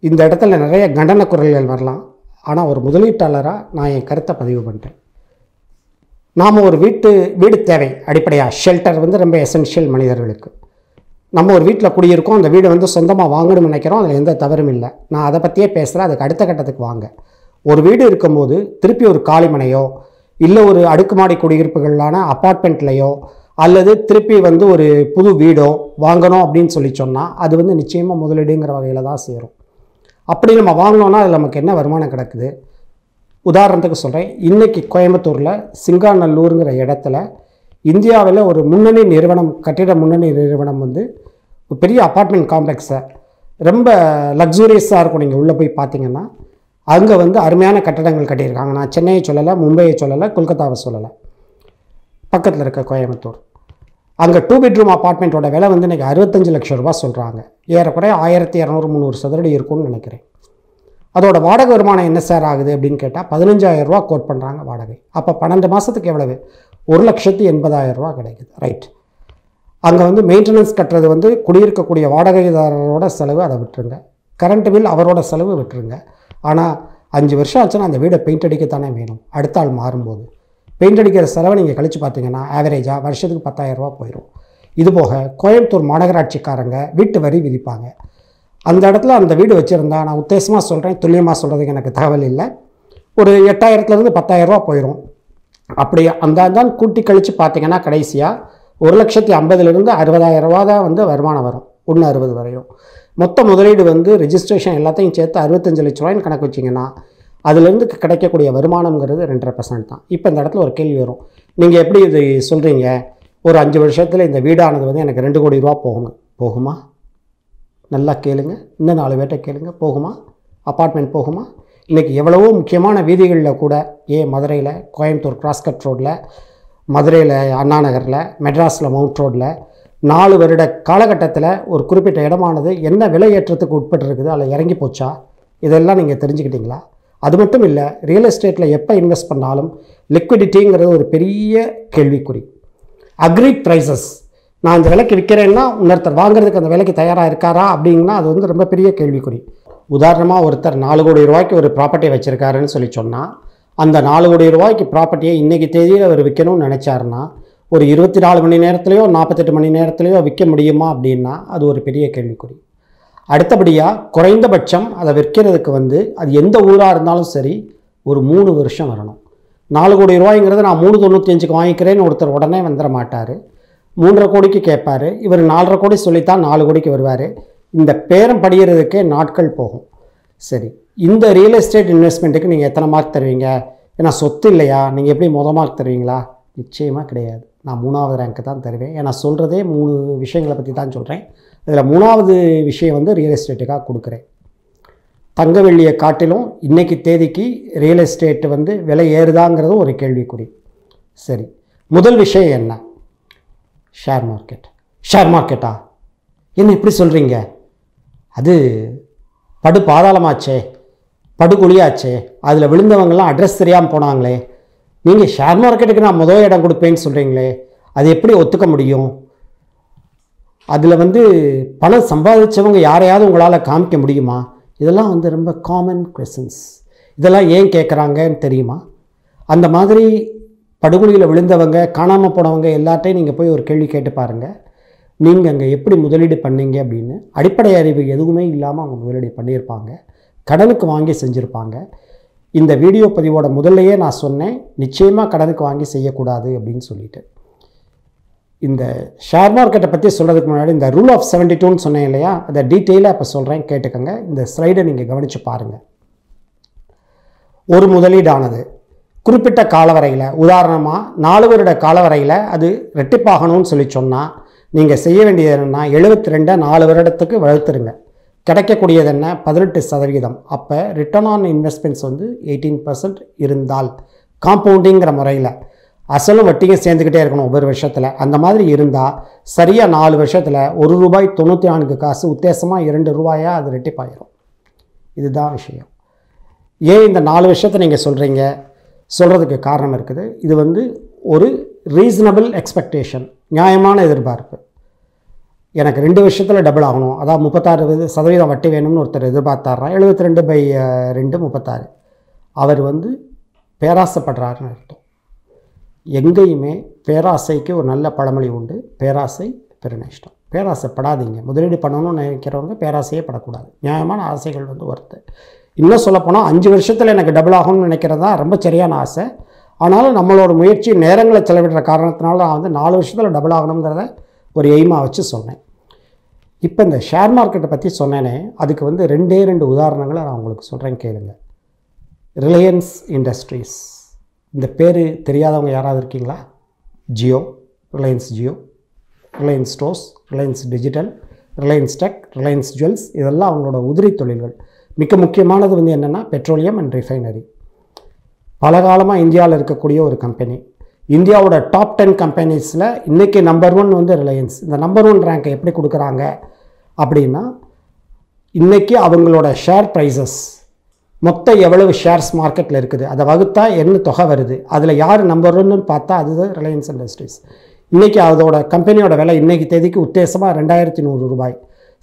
இந்த இடத்துல நிறைய கண்டன குரல்கள் வரலாம். ஆனால் ஒரு முதலீட்டாளராக நான் என் கருத்தை பதிவு பண்ணுறேன். நாம் ஒரு வீடு தேவை. அடிப்படையாக ஷெல்டர் வந்து ரொம்ப எசென்ஷியல் மனிதர்களுக்கு. நம்ம ஒரு வீட்டில் குடியிருக்கோம், அந்த வீடு வந்து சொந்தமாக வாங்கணும்னு நினைக்கிறோம், அதில் எந்த தவறும் இல்லை. நான் அதை பற்றியே பேசுகிறேன். அதுக்கு அடுத்த கட்டத்துக்கு வாங்க. ஒரு வீடு இருக்கும்போது திருப்பி ஒரு காலிமனையோ இல்லை ஒரு அடுக்குமாடி குடியிருப்புகளான அப்பார்ட்மெண்ட்லேயோ அல்லது திருப்பி வந்து ஒரு புது வீடோ வாங்கணும் அப்படின்னு சொல்லி சொன்னால் அது வந்து நிச்சயமாக முதலீடுங்கிற வகையில் தான் சேரும். அப்படி நம்ம வாங்கினோன்னா அதில் நமக்கு என்ன வருமானம் கிடக்குது? உதாரணத்துக்கு சொல்கிறேன், இன்றைக்கி கோயம்புத்தூரில் சிங்காநல்லூருங்கிற இடத்துல இந்தியாவில் ஒரு முன்னணி நிறுவனம், கட்டிட முன்னணி நிறுவனம் வந்து ஒரு பெரிய அப்பார்ட்மெண்ட் காம்ப்ளெக்ஸை ரொம்ப லக்ஸூரியஸாக இருக்கும். நீங்கள் உள்ளே போய் பார்த்தீங்கன்னா அங்கே வந்து அருமையான கட்டடங்கள் கட்டியிருக்காங்க. நான் சென்னையை சொல்லலை, மும்பையை சொல்லலை, கொல்கத்தாவை சொல்லலை, பக்கத்தில் இருக்க கோயம்புத்தூர். அங்கே 2 பெட்ரூம் அப்பார்ட்மெண்ட்டோட விலை வந்து இன்றைக்கி 65 லட்சம் ரூபா சொல்கிறாங்க. ஏறக்குறைய 1,200-300 சதுரடி இருக்கும்னு நினைக்கிறேன். அதோட வாடகை வருமானம் என்ன சார் ஆகுது அப்படின்னு கேட்டால் 15,000 ரூபா கோட் பண்ணுறாங்க வாடகை. அப்போ 12 மாதத்துக்கு எவ்வளவு? 1,80,000 ரூபா கிடைக்குது. ரைட். அங்கே வந்து மெயின்டெனன்ஸ் கட்டுறது வந்து குடியிருக்கக்கூடிய வாடகைதாரரோட செலவு, அதை விட்டுருங்க. கரண்ட் பில் அவரோட செலவு விட்டுருங்க. ஆனால் 5 வருஷம் ஆச்சுன்னா அந்த வீடை பெயிண்ட் அடிக்கத்தானே வேணும். அடுத்த ஆள் மாறும்போது பெயிண்ட் அடிக்கிற செலவை நீங்கள் கழித்து பார்த்தீங்கன்னா ஆவரேஜாக வருஷத்துக்கு 10,000 ரூபா போயிடும். இதுபோக கோயம்புத்தூர் மாநகராட்சிக்காரங்க வீட்டு வரி விதிப்பாங்க. அந்த இடத்துல அந்த வீடு வச்சுருந்தா, நான் உத்தேசமாக சொல்கிறேன், துல்லியமாக சொல்கிறதுக்கு எனக்கு தகவல் இல்லை, ஒரு 8,000லேருந்து 10,000 ரூபா போயிடும். அப்படி அந்த கூட்டி கழித்து பார்த்தீங்கன்னா கடைசியாக 1,50,000லேருந்து 60,000 ரூபா தான் வந்து வருமானம் வரும், 1,60 வரையும். மொத்த முதலீடு வந்து ரெஜிஸ்ட்ரேஷன் எல்லாத்தையும் சேர்த்து 65 லட்ச ரூபாய்ன்னு கணக்கு வச்சிங்கன்னா அதுலேருந்து கிடைக்கக்கூடிய வருமானங்கிறது 2.5% தான். இப்போ இந்த இடத்துல ஒரு கேள்வி வரும், நீங்கள் எப்படி இது சொல்கிறீங்க, ஒரு 5 வருஷத்தில் இந்த வீடானது வந்து எனக்கு 2 கோடி ரூபா போகணும், போகுமா? நல்லா கேளுங்க, இன்னும் 4 பேர்ட்ட கேளுங்க, போகுமா? அப்பார்ட்மெண்ட் போகுமா? இன்றைக்கி எவ்வளவோ முக்கியமான வீதிகளில் கூட, மதுரையில் கோயம்புத்தூர் கிராஸ்கட் ரோட்டில், மதுரையில் அண்ணா நகரில், மெட்ராஸில் மவுண்ட் ரோட்டில் 4 வருட காலகட்டத்தில் ஒரு குறிப்பிட்ட இடமானது என்ன விலை ஏற்றத்துக்கு உட்பட்டு இருக்குது, அதில் இறங்கி போச்சா? இதெல்லாம் நீங்கள் தெரிஞ்சுக்கிட்டீங்களா? அது மட்டும் இல்லை, ரியல் எஸ்டேட்டில் எப்போ இன்வெஸ்ட் பண்ணாலும் லிக்விடிட்டிங்கிறது ஒரு பெரிய கேள்விக்குறி. அக்ரிட் ப்ரைஸஸ், நான் இந்த விலைக்கு விற்கிறேன்னா இன்னொருத்தர் வாங்குறதுக்கு அந்த விலைக்கு தயாராக இருக்காரா அப்படின்னா அது வந்து ரொம்ப பெரிய கேள்விக்குறி. உதாரணமாக ஒருத்தர் 4 கோடி ரூபாய்க்கு ஒரு ப்ராப்பர்ட்டி வச்சுருக்காருன்னு சொல்லி சொன்னால், அந்த 4 கோடி ரூபாய்க்கு ப்ராப்பர்ட்டியை இன்றைக்கி தேதியில் அவர் விற்கணும்னு நினச்சாருன்னா ஒரு 24 மணி நேரத்துலையோ 48 மணி நேரத்துலையோ விற்க முடியுமா அப்படின்னா அது ஒரு பெரிய கேள்விக்குறி. அடுத்தபடியாக குறைந்தபட்சம் அதை விற்கிறதுக்கு வந்து அது எந்த ஊராக இருந்தாலும் சரி ஒரு 3 வருஷம் வரணும். 4 கோடி ரூபாய்ங்கிறது நான் 3,95க்கு வாங்கிக்கிறேன்னு ஒருத்தர் உடனே வந்துட மாட்டார். 3,50 கோடிக்கு கேட்பார். இவர் 4,50 கோடி சொல்லித்தான் 4 கோடிக்கு வருவார். இந்த பேரம் படிகிறதுக்கே நாட்கள் போகும். சரி, இந்த ரியல் எஸ்டேட் இன்வெஸ்ட்மெண்ட்டுக்கு நீங்கள் எத்தனை மார்க் தருவீங்க? ஏன்னா சொத்து இல்லையா, நீங்கள் எப்படி மார்க் தருவீங்களா? நிச்சயமாக கிடையாது. நான் 3வது ரேங்க்கு தான் தருவேன். ஏன்னா சொல்கிறதே 3 விஷயங்களை பற்றி தான் சொல்கிறேன். இதில் 3வது விஷயம் வந்து ரியல் எஸ்டேட்டுக்காக கொடுக்குறேன். தங்க வெள்ளியை காட்டிலும் இன்றைக்கி தேதிக்கு ரியல் எஸ்டேட்டு வந்து விலை ஏறுதாங்கிறதும் ஒரு கேள்விக்குறி. சரி, முதல் விஷயம் என்ன? Share market. ஷேர் மார்க்கெட்டா? என்ன இப்படி சொல்கிறீங்க? அது படு பாதாளமாச்சே, படுகொலியாச்சே, அதில் விழுந்தவங்களாம் அட்ரஸ் தெரியாமல் போனாங்களே, நீங்கள் ஷேர் மார்க்கெட்டுக்கு நான் முதல் இடம் கொடுப்பேன்னு சொல்கிறீங்களே, அது எப்படி ஒத்துக்க முடியும்? அதில் வந்து பணம் சம்பாதிச்சவங்க யாரையாவது உங்களால் காமிக்க முடியுமா? இதெல்லாம் வந்து ரொம்ப காமன் கொஸ்டின்ஸ். இதெல்லாம் ஏன் கேட்குறாங்கன்னு தெரியுமா? அந்த மாதிரி படுகொலியில் விழுந்தவங்க, காணாமல் போனவங்க எல்லார்ட்டையும் நீங்கள் போய் ஒரு கேள்வி கேட்டு பாருங்கள். நீங்கள் அங்கே எப்படி முதலீடு பண்ணீங்க அப்படின்னு. அடிப்படை அறிவு எதுவுமே இல்லாமல் அவங்க முதலீடு பண்ணியிருப்பாங்க, கடனுக்கு வாங்கி செஞ்சுருப்பாங்க. இந்த வீடியோ பதிவோட முதல்லையே நான் சொன்னேன், நிச்சயமாக கடனுக்கு வாங்கி செய்யக்கூடாது அப்படின்னு சொல்லிட்டு. இந்த ஷேர் மார்க்கெட்டை பற்றி சொல்கிறதுக்கு முன்னாடி இந்த ரூல் ஆஃப் 72ன்னு சொன்னேன் இல்லையா, அதை டீட்டெயிலாக இப்போ சொல்கிறேன், கேட்டுக்கோங்க. இந்த ஸ்லைடை நீங்கள் கவனித்து பாருங்கள். ஒரு முதலீடானது குறிப்பிட்ட காலவரையில், உதாரணமாக 4 வருட காலவரையில் அது ரெட்டிப்பாகணும்னு சொல்லி சொன்னால் நீங்கள் செய்ய வேண்டியது என்னென்னா 72 4 வருடத்துக்கு வளர்த்துருங்க. கிடைக்கக்கூடியது என்ன? 18%. அப்போ ரிட்டர்ன் ஆன் இன்வெஸ்ட்மெண்ட்ஸ் வந்து 18% இருந்தால், காம்பவுண்டிங்கிற முறையில் அசலும் வட்டியும் சேர்ந்துக்கிட்டே இருக்கணும் ஒவ்வொரு வருஷத்தில். அந்த மாதிரி இருந்தால் சரியாக 4 வருஷத்தில் ₹1.94 உத்தேசமாக ₹2 அது ரெட்டிப்பாயிரும். இதுதான் விஷயம். ஏன் இந்த 4 வருஷத்தை நீங்கள் சொல்கிறீங்க? சொல்கிறதுக்கு காரணம் இருக்குது. இது வந்து ஒரு ரீசனபிள் எக்ஸ்பெக்டேஷன், நியாயமான எதிர்பார்ப்பு. எனக்கு 2 வருஷத்தில் டபுள் ஆகணும், அதாவது 36% வட்டி வேணும்னு ஒருத்தர் எதிர்பார்த்தாரா, 72/2 36. அவர் வந்து பேராசைப்படுறாருன்னு அர்த்தம். எங்கேயுமே பேராசைக்கு ஒரு நல்ல பழமொழி உண்டு, பேராசை பெருநஷ்டம். பேராசைப்படாதீங்க. முதலீடு பண்ணணும்னு நினைக்கிறவங்க பேராசையே படக்கூடாது. நியாயமான ஆசைகள் வந்து வருது. இன்னும் சொல்லப்போனால் 5 வருஷத்தில் எனக்கு டபுள் ஆகணும்னு நினைக்கிறது தான் ரொம்ப சரியான ஆசை. ஆனாலும் நம்மளோட முயற்சி நேரங்களை செலவிடுற காரணத்தினால நான் வந்து 4 வருஷத்தில் டபுள் ஆகணுங்கிறத ஒரு எய்மாக வச்சு சொன்னேன். இப்போ இந்த ஷேர் மார்க்கெட்டை பற்றி சொன்னேனே, அதுக்கு வந்து 2 உதாரணங்களை நான் உங்களுக்கு சொல்கிறேன், கேளுங்க. ரிலையன்ஸ் இண்டஸ்ட்ரீஸ், இந்த பேர் தெரியாதவங்க யாராவது இருக்கீங்களா? Jio, Reliance Jio, Reliance stores, Reliance digital, Reliance tech, Reliance jewels, இதெல்லாம் அவங்களோட உதிரி தொழில்கள். மிக முக்கியமானது வந்து என்னென்னா பெட்ரோலியம் அண்ட் ரிஃபைனரி. பல காலமாக இந்தியாவில் இருக்கக்கூடிய ஒரு கம்பெனி. இந்தியாவோட டாப் 10 கம்பெனிஸில் இன்றைக்கி நம்பர் 1 வந்து ரிலையன்ஸ். இந்த நம்பர் 1 ரேங்கை எப்படி கொடுக்குறாங்க அப்படின்னா, இன்றைக்கி அவங்களோட ஷேர் ப்ரைஸஸ் மொத்தம் எவ்வளவு ஷேர்ஸ் மார்க்கெட்டில் இருக்குது, அதை வகுத்தா என்ன தொகை வருது, அதில் யார் நம்பர் ஒன்னு பார்த்தா அதுதான் ரிலையன்ஸ் இண்டஸ்ட்ரீஸ். இன்றைக்கி அதோட கம்பெனியோட விலை இன்றைக்கி தேதிக்கு உத்தேசமாக 2100 ரூபாய்.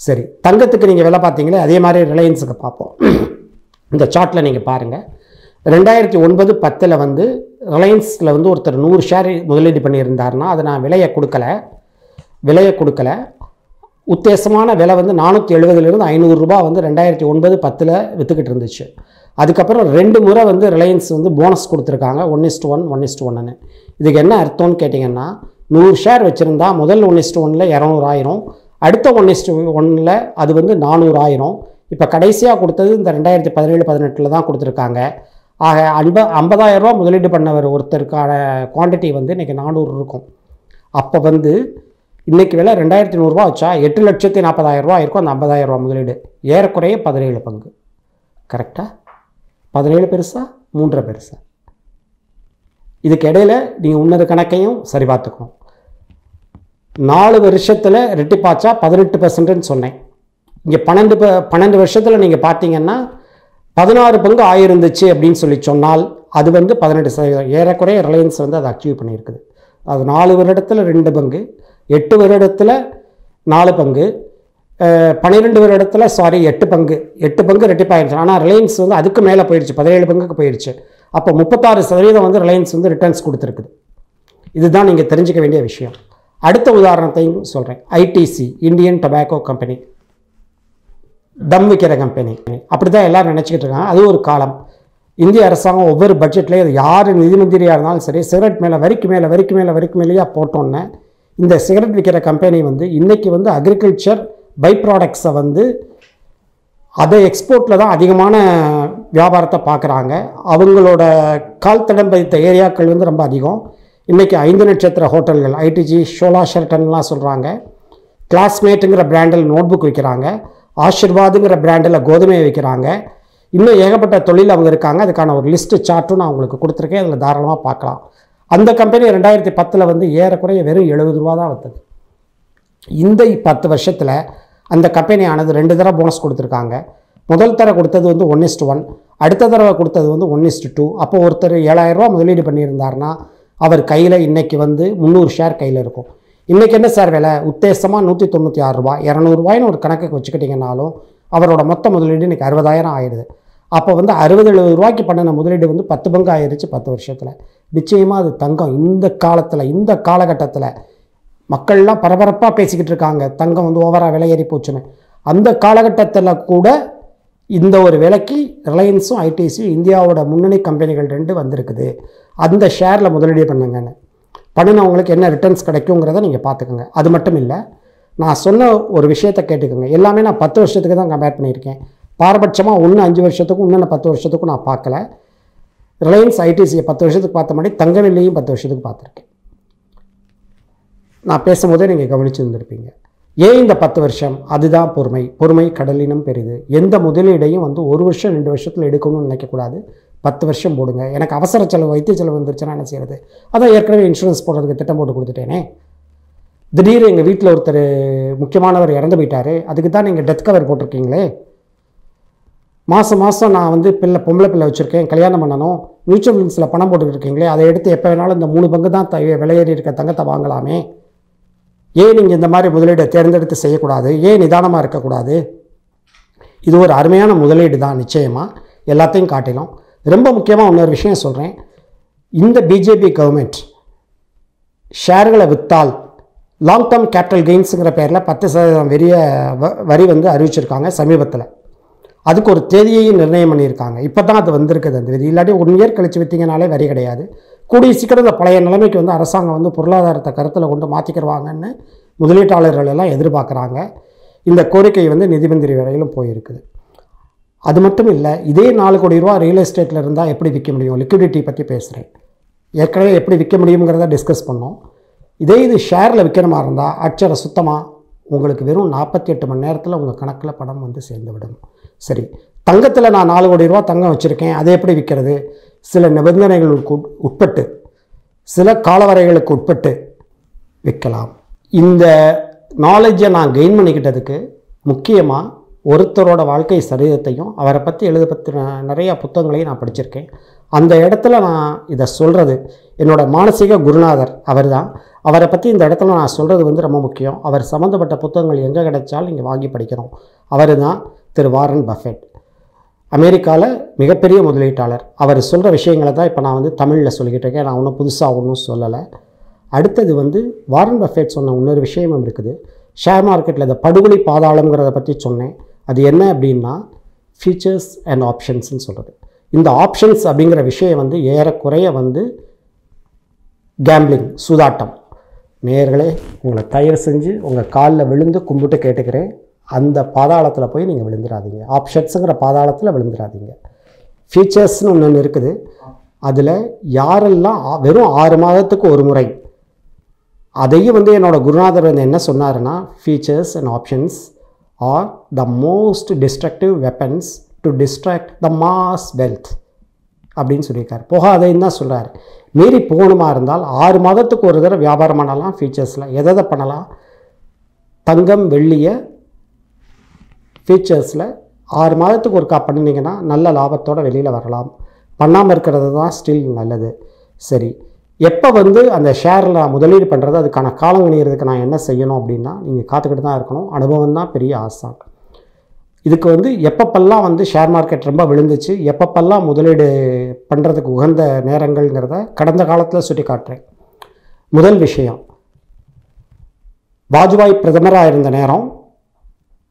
சரி, தங்கத்துக்கு நீங்கள் விலை பார்த்தீங்களே அதே மாதிரி ரிலையன்ஸுக்கு பார்ப்போம். இந்த சார்ட்டில் நீங்கள் பாருங்கள், 2009-10 வந்து ரிலையன்ஸில் வந்து ஒருத்தர் 100 ஷேர் முதலீடு பண்ணியிருந்தாருன்னா அதை நான் விலையை கொடுக்கல. உத்தேசமான விலை வந்து 470 500 ரூபாய் வந்து 2009-10 விற்றுக்கிட்டு இருந்துச்சு. அதுக்கப்புறம் 2 முறை வந்து ரிலையன்ஸ் வந்து போனஸ் கொடுத்துருக்காங்க 1:1 1:1. இதுக்கு என்ன அர்த்தம்னு கேட்டிங்கன்னா, 100 ஷேர் வச்சுருந்தா முதல் 1:1 200,000, அடுத்த 1:1 அது வந்து 400,000. இப்போ கடைசியாக கொடுத்தது இந்த 2017-18 தான் கொடுத்துருக்காங்க. ஆக 50,000 ரூபா முதலீடு பண்ணவர் ஒருத்தருக்கான குவான்டிட்டி வந்து இன்றைக்கி 400 இருக்கும். அப்போ வந்து இன்றைக்கி விலை 2,100 ரூபா வச்சா 8,40,000 ரூபா இருக்கும். அந்த 50,000 ரூபா முதலீடு ஏறக்குறைய 17 பங்கு. கரெக்டாக 17 பெருசா 3 பெருசா? இதுக்கு இடையில் நீங்கள் இன்னொரு கணக்கையும் சரி பார்த்துக்கணும். 4 வருஷத்தில் ரெட்டிப்பாச்சா 18% சொன்னேன். இங்கே 12 வருஷத்தில் நீங்கள் பார்த்தீங்கன்னா 16 பங்கு ஆயிருந்துச்சு அப்படின்னு சொல்லி சொன்னால் அது வந்து 18%. ஏறக்குறைய ரிலையன்ஸ் வந்து அதை அச்சீவ் பண்ணியிருக்குது. அது 4 வருடத்தில் 2 பங்கு, 8 வருடத்தில் 4 பங்கு, 12 வருடத்தில் 8 பங்கு. 8 பங்கு ரெட்டிப்பாயிருச்சு. ஆனால் ரிலையன்ஸ் வந்து அதுக்கு மேலே போயிடுச்சு, 17 பங்குக்கு போயிடுச்சு. அப்போ 36% வந்து ரிலையன்ஸ் வந்து ரிட்டர்ன்ஸ் கொடுத்துருக்குது. இதுதான் நீங்கள் தெரிஞ்சுக்க வேண்டிய விஷயம். அடுத்த உதாரணத்தையும் சொல்கிறேன். ஐடிசி, இந்தியன் டொபாக்கோ கம்பெனி, தம் விற்கிற கம்பெனி. அப்படி தான் எல்லோரும் நினச்சிக்கிட்டு இருக்காங்க. அது ஒரு காலம் இந்திய அரசாங்கம் ஒவ்வொரு பட்ஜெட்லேயும் அது யார் நிதி மந்திரியாக இருந்தாலும் சரி, சிகரெட் மேலே வரிக்கு மேலேயா போட்டோன்னே இந்த சிகரெட் விற்கிற கம்பெனி வந்து இன்றைக்கி வந்து அக்ரிகல்ச்சர் பை ப்ராடக்ட்ஸை வந்து அதை எக்ஸ்போர்ட்டில் தான் அதிகமான வியாபாரத்தை பார்க்குறாங்க. அவங்களோட கால் தடம் பதித்த ஏரியாக்கள் வந்து ரொம்ப அதிகம். இன்றைக்கி 5 நட்சத்திர ஹோட்டல்கள், ஐடிஜி, ஷோலா ஷெர்டன்லாம் சொல்கிறாங்க. கிளாஸ்மேட்டுங்கிற பிராண்டில் நோட்புக் விற்கிறாங்க, ஆஷிர்வாதுங்கிற பிராண்டில் கோதுமையை விற்கிறாங்க. இன்னும் ஏகப்பட்ட தொழில் அவங்க இருக்காங்க. அதுக்கான ஒரு லிஸ்ட்டு சார்ட்டும் நான் உங்களுக்கு கொடுத்துருக்கேன், அதில் தாராளமாக பார்க்கலாம். அந்த கம்பெனி 2010 வந்து ஏறக்குறைய வெறும் 70 ரூபா தான் வந்தது. இந்த 10 வருஷத்தில் அந்த கம்பெனியானது 2 தடவை போனஸ் கொடுத்துருக்காங்க. முதல் தடவை கொடுத்தது வந்து 1:1, அடுத்த தடவை கொடுத்தது வந்து 1:2. அப்போ ஒருத்தர் 7,000 ரூபா முதலீடு பண்ணியிருந்தாருன்னா அவர் கையில் இன்றைக்கி வந்து 300 ஷேர் கையில் இருக்கும். இன்றைக்கி என்ன சார் விலை? உத்தேசமாக 196 ரூபா, 200 ரூபாய்னு ஒரு கணக்குக்கு வச்சுக்கிட்டிங்கனாலும் அவரோட மொத்த முதலீடு இன்றைக்கி 60,000 ஆயிடுது. அப்போ வந்து 60-70 ரூபாய்க்கு பண்ணின முதலீடு வந்து 10 பங்கு ஆயிடுச்சு 10 வருஷத்தில். நிச்சயமாக அது தங்கம். இந்த காலத்தில், இந்த காலகட்டத்தில் மக்கள்லாம் பரபரப்பாக பேசிக்கிட்டு இருக்காங்க, தங்கம் வந்து ஓவராக விலை ஏறி போச்சுன்னு. அந்த காலகட்டத்தில் கூட இந்த ஒரு விலைக்கு ரிலையன்ஸும் ஐடிசியும் இந்தியாவோட முன்னணி கம்பெனிகள் 2 வந்திருக்குது. அந்த ஷேரில் முதலீடு பண்ணுங்கன்னு பண்ணினவங்களுக்கு என்ன ரிட்டர்ன்ஸ் கிடைக்குங்கிறத நீங்கள் பார்த்துக்கோங்க. அது மட்டும் இல்லை, நான் சொன்ன ஒரு விஷயத்தை கேட்டுக்கோங்க. எல்லாமே நான் 10 வருஷத்துக்கு தான் கம்பேர் பண்ணியிருக்கேன். பாரபட்சமாக 5 வருஷத்துக்கும் இன்னொன்று 10 வருஷத்துக்கும் நான் பார்க்கல. ரிலையன்ஸ் ஐடிசியை 10 வருஷத்துக்கு பார்த்த மாதிரி தங்கவில்லையும் 10 வருஷத்துக்கு பார்த்துருக்கேன். நான் பேசும்போதே நீங்கள் கவனிச்சுருந்துருப்பீங்க. ஏன் இந்த 10 வருஷம்? அதுதான் பொறுமை கடலினும் பெரிது. எந்த முதலீடையும் வந்து 1 வருஷம் 2 வருஷத்தில் எடுக்கணும்னு நினைக்கக்கூடாது. 10 வருஷம் போடுங்க. எனக்கு அவசர செலவு, வைத்திய செலவு வந்துருச்சுன்னா என்ன செய்கிறது? அதான் ஏற்கனவே இன்சூரன்ஸ் போடுறதுக்கு திட்டம் போட்டு கொடுத்துட்டேனே. திடீர்னு எங்கள் வீட்டில் ஒருத்தர் முக்கியமானவர் இறந்து போயிட்டார், அதுக்கு தான் நீங்கள் டெத் கவர் போட்டிருக்கீங்களே. மாதம் நான் வந்து பொம்பளை பிள்ளை வச்சுருக்கேன், கல்யாணம் பண்ணணும், மியூச்சுவல் ஃபண்ட்ஸில் பணம் போட்டுக்கிட்டு இருக்கீங்களே, அதை எடுத்து எப்போ வேணாலும் இந்த 3 பங்கு தான் விலையேறி இருக்க தங்கத்தை வாங்கலாமே. ஏன் நீங்கள் இந்த மாதிரி முதலீடை தேர்ந்தெடுத்து செய்யக்கூடாது? ஏன் நிதானமாக இருக்கக்கூடாது? இது ஒரு அருமையான முதலீடு தான் நிச்சயமாக, எல்லாத்தையும் காட்டிலும். ரொம்ப முக்கியமாக இன்னொரு விஷயம் சொல்கிறேன். இந்த பிஜேபி கவர்மெண்ட் ஷேர்களை விற்றால் லாங் டேர்ம் கேபிட்டல் கெயின்ஸுங்கிற பேரில் 10% வரி வந்து அறிவிச்சிருக்காங்க சமீபத்தில். அதுக்கு ஒரு தேதியையும் நிர்ணயம் பண்ணியிருக்காங்க. இப்போ தான் அது வந்திருக்குது அந்த விதி. இல்லாட்டி 1 இயர் கழித்து விற்றீங்கனாலே வரி கிடையாது. கூடிய சீக்கிரம் இந்த பழைய நிலைமைக்கு வந்து அரசாங்கம் வந்து பொருளாதாரத்தை கருத்தில் கொண்டு மாற்றிக்கிடுவாங்கன்னு முதலீட்டாளர்கள் எல்லாம் எதிர்பார்க்குறாங்க. இந்த கோரிக்கை வந்து நிதிமந்திரி வரையிலும் போயிருக்குது. அது மட்டும் இல்லை, இதே 4 கோடி ரூபா ரியல் எஸ்டேட்டில் இருந்தால் எப்படி விற்க முடியும்? லிக்விடிட்டி பற்றி பேசுகிறேன். ஏற்கனவே எப்படி விற்க முடியுங்கிறத டிஸ்கஸ் பண்ணோம். இது ஷேரில் விற்கிற மாதிரி இருந்தால் அச்சர சுத்தமாக உங்களுக்கு வெறும் 48 மணி நேரத்தில் உங்கள் கணக்கில் பணம் வந்து சேர்ந்து விடும். சரி, தங்கத்தில் நான் 4 கோடி ரூபா தங்கம் வச்சுருக்கேன், அதை எப்படி விற்கிறது? சில நிபந்தனைகளுக்கு உட்பட்டு, சில காலவரைகளுக்கு உட்பட்டு விற்கலாம். இந்த நாலேஜை நான் கெயின் பண்ணிக்கிட்டதுக்கு முக்கியமாக ஒருத்தரோட வாழ்க்கை சரிதத்தையும் அவரை பற்றி எழுதப்பட்ட நிறையா புத்தகங்களையும் நான் படிச்சிருக்கேன். அந்த இடத்துல நான் இதை சொல்கிறது, என்னோட மானசீக குருநாதர் அவர் தான். அவரை பற்றி இந்த இடத்துல நான் சொல்கிறது வந்து ரொம்ப முக்கியம். அவர் சம்மந்தப்பட்ட புத்தகங்கள் எங்கே கிடைச்சாலும் நீங்கள் வாங்கி படிக்கணும். அவர் தான் திரு வாரன் பஃபெட். அமெரிக்காவில் மிகப்பெரிய முதலீட்டாளர். அவர் சொல்கிற விஷயங்களை தான் இப்போ நான் வந்து தமிழில் சொல்லிக்கிட்டு இருக்கேன். நான் ஒன்றும் புதுசாக ஒன்றும் சொல்லலை. அடுத்தது வந்து வாரன் பஃபெட் சொன்ன இன்னொரு விஷயமும் இருக்குது. ஷேர் மார்க்கெட்டில் இந்த படுகொலை பாதாளங்கிறத பற்றி சொன்னேன். அது என்ன அப்படின்னா ஃபியூச்சர்ஸ் அண்ட் ஆப்ஷன்ஸ்ன்னு சொல்கிறது. இந்த ஆப்ஷன்ஸ் அப்படிங்கிற விஷயம் வந்து ஏறக்குறைய வந்து கேம்பிளிங், சூதாட்டம். நேயர்களே, உங்களை தயவு செஞ்சு உங்கள் காலில் விழுந்து கும்பிட்டு கேட்டுக்கிறேன், அந்த பாதாளத்தில் போய் நீங்கள் விழுந்துடாதீங்க. ஆப்ஷன்ஸுங்கிற பாதாளத்தில் விழுந்துடாதீங்க. ஃபியூச்சர்ஸ்னு ஒன்று இருக்குது. அதில் யாரெல்லாம் வெறும் 6 மாதத்துக்கு ஒரு முறை, அதையும் வந்து என்னோடய குருநாதர் வந்து என்ன சொன்னாருன்னா, futures and options are the most destructive weapons to distract the mass wealth அப்படின்னு சொல்லியிருக்காரு. போகாதைன்னு தான் சொல்கிறார். மீறி போகணுமா இருந்தால் 6 மாதத்துக்கு ஒரு தடவை வியாபாரம் பண்ணலாம். ஃபியூச்சர்ஸில் எதை பண்ணலாம்? தங்கம், வெள்ளியை ஃபியூச்சர்ஸில் 6 மாதத்துக்கு ஒருக்கா பண்ணினீங்கன்னா நல்ல லாபத்தோடு வெளியில் வரலாம். பண்ணாமல் இருக்கிறது தான் ஸ்டில் நல்லது. சரி, எப்போ வந்து அந்த ஷேரில் நான் முதலீடு பண்ணுறது, அதுக்கான காலம் கணிகிறதுக்கு நான் என்ன செய்யணும் அப்படின்னா, நீங்கள் காத்துக்கிட்டு தான் இருக்கணும். அனுபவம் தான் பெரிய ஆசான். இதுக்கு வந்து எப்பப்பெல்லாம் வந்து ஷேர் மார்க்கெட் ரொம்ப விழுந்துச்சு, எப்பப்பெல்லாம் முதலீடு பண்ணுறதுக்கு உகந்த நேரங்கள்ங்கிறத கடந்த காலத்தில் சுட்டி காட்டுறேன். முதல் விஷயம், வாஜ்பாய் பிரதமராக இருந்த நேரம்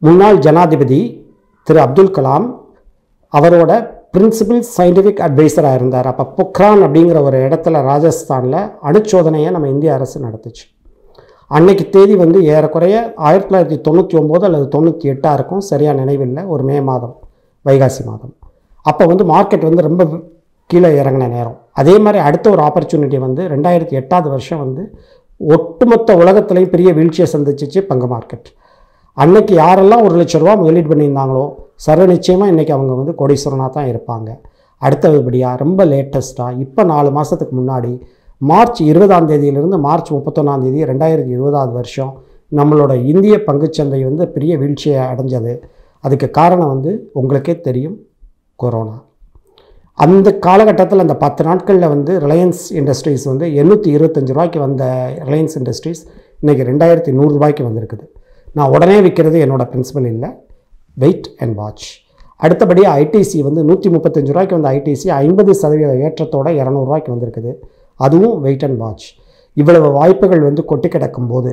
முன்னாள் ஜனாதிபதி திரு அப்துல் கலாம் அவரோட பிரின்சிபல் சயின்டிஃபிக் அட்வைசராக இருந்தார். அப்போ பொக்ரான் அப்படிங்கிற ஒரு இடத்துல ராஜஸ்தானில் அணுச்சோதனையை நம்ம இந்திய அரசு நடத்துச்சு. அன்னைக்கு தேதி வந்து ஏறக்குறைய 1999 அல்லது 98 இருக்கும், சரியாக நினைவில்லை. ஒரு மே மாதம், வைகாசி மாதம். அப்போ வந்து மார்க்கெட் வந்து ரொம்ப கீழே இறங்கின நேரம். அதே மாதிரி அடுத்த ஒரு ஆப்பர்ச்சுனிட்டி வந்து 2008 வருஷம் வந்து ஒட்டுமொத்த உலகத்துலேயும் பெரிய வீழ்ச்சியை சந்திச்சிச்சு பங்கு மார்க்கெட். அன்னைக்கு யாரெல்லாம் 1 லட்ச ரூபா முதலீடு பண்ணியிருந்தாங்களோ சர்வ நிச்சயமாக இன்றைக்கி அவங்க வந்து கோடீஸ்வரனாக தான் இருப்பாங்க. அடுத்தபடியாக ரொம்ப லேட்டஸ்ட்டாக இப்போ 4 மாதத்துக்கு முன்னாடி மார்ச் 20ஆம் தேதியிலிருந்து மார்ச் 31ஆம் தேதி 2020 வருஷம் நம்மளோட இந்திய பங்குச்சந்தை வந்து பெரிய வீழ்ச்சியை அடைஞ்சது. அதுக்கு காரணம் வந்து உங்களுக்கே தெரியும், கொரோனா. அந்த காலகட்டத்தில் அந்த 10 நாட்களில் வந்து ரிலையன்ஸ் இண்டஸ்ட்ரீஸ் வந்து 825 ரூபாய்க்கு வந்த ரிலையன்ஸ் இண்டஸ்ட்ரீஸ் இன்றைக்கி 2100 ரூபாய்க்கு வந்திருக்குது. நான் உடனே விற்கிறது என்னோடய பிரின்சிபல் இல்லை, வெயிட் அண்ட் வாட்ச். அடுத்தபடி ஐடிசி வந்து 135 ரூபாய்க்கு வந்த ஐடிசி 50% ஏற்றத்தோட 200 ரூபாய்க்கு வந்திருக்குது. அதுவும் வெயிட் அண்ட் வாட்ச். இவ்வளவு வாய்ப்புகள் வந்து கொட்டி கிடக்கும் போது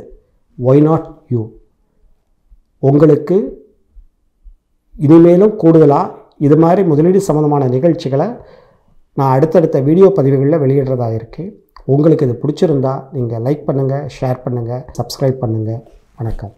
ஒய் நாட் யூ? உங்களுக்கு இனிமேலும் கூடுதலாக இது மாதிரி முதலீடு சம்மந்தமான நிகழ்ச்சிகளை நான் அடுத்தடுத்த வீடியோ பதிவுகளில் வெளியிடுறதா இருக்கேன். உங்களுக்கு இது பிடிச்சிருந்தா நீங்கள் லைக் பண்ணுங்கள், ஷேர் பண்ணுங்கள், சப்ஸ்கிரைப் பண்ணுங்கள். வணக்கம்.